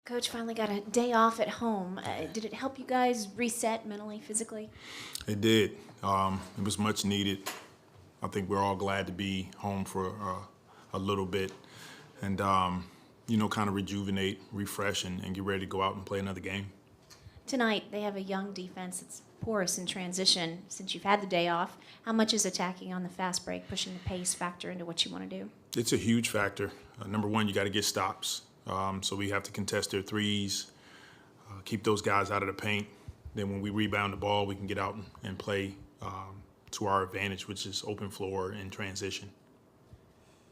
Coach finally got a day off at home. Did it help you guys reset mentally, physically? It did. It was much needed. I think we're all glad to be home for a little bit and, kind of rejuvenate, refresh, and get ready to go out and play another game. Tonight, they have a young defense that's porous in transition. Since you've had the day off, how much is attacking on the fast break, pushing the pace factor into what you want to do? It's a huge factor. Number one, you got to get stops. So we have to contest their threes, keep those guys out of the paint. Then when we rebound the ball, we can get out and play to our advantage, which is open floor and transition.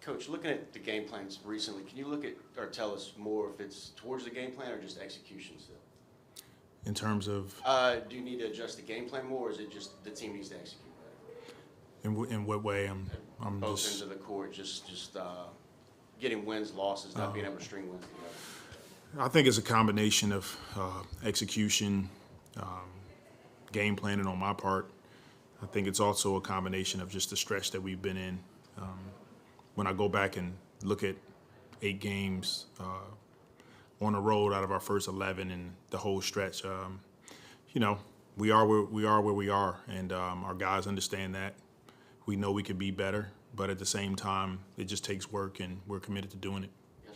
Coach, looking at the game plans recently, can you look at or tell us more if it's towards the game plan or just execution still? In terms of? Do you need to adjust the game plan more, or is it just the team needs to execute better? In what way? I'm both just ends of the court, just getting wins, losses, not being able to string wins together. I think it's a combination of execution, game planning on my part. I think it's also a combination of just the stretch that we've been in. When I go back and look at 8 games on the road out of our first 11 and the whole stretch, we are where we are, and our guys understand that. We know we could be better, but at the same time, it just takes work, and we're committed to doing it.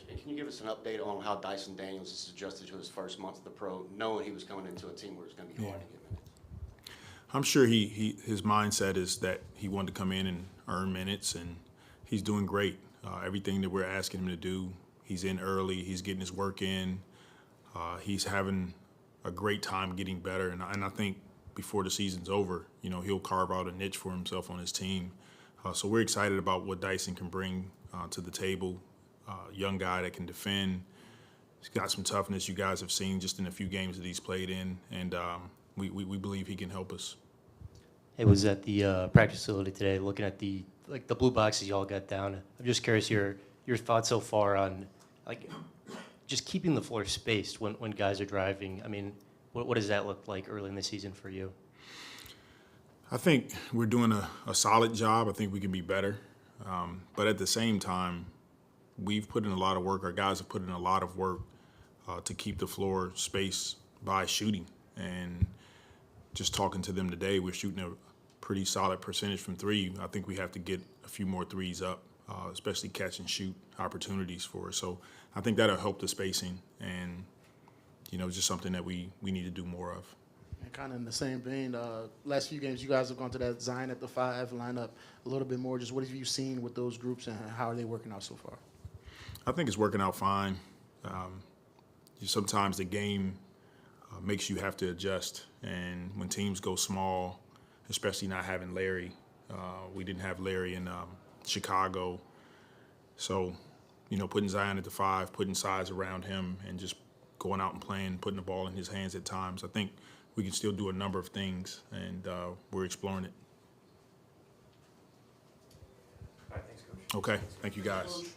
And can you give us an update on how Dyson Daniels has adjusted to his first month of the pro, knowing he was coming into a team where it's going to be hard to get minutes? I'm sure his mindset is that he wanted to come in and earn minutes, and he's doing great. Everything that we're asking him to do, he's in early, he's getting his work in, he's having a great time getting better, and I think before the season's over, he'll carve out a niche for himself on his team. So we're excited about what Dyson can bring to the table. Young guy that can defend. He's got some toughness you guys have seen just in a few games that he's played in, and we believe he can help us. I was at the practice facility today looking at the blue boxes you all got down. I'm just curious your thoughts so far on just keeping the floor spaced when guys are driving. I mean, what does that look like early in the season for you? I think we're doing a solid job. I think we can be better. But at the same time, we've put in a lot of work. Our guys have put in a lot of work to keep the floor spaced by shooting. And just talking to them today, we're shooting a pretty solid percentage from 3. I think we have to get a few more threes up, especially catch and shoot opportunities for us. So I think that'll help the spacing, and just something that we need to do more of. And kind of in the same vein, last few games you guys have gone to that Zion at the 5 lineup a little bit more. Just what have you seen with those groups, and how are they working out so far? I think it's working out fine. Sometimes the game makes you have to adjust, and when teams go small, especially not having Larry, we didn't have Larry in Chicago. So, putting Zion at the 5, putting size around him, and just going out and playing, putting the ball in his hands at times, I think we can still do a number of things, and we're exploring it. All right, thanks, Coach. Okay, thank you guys.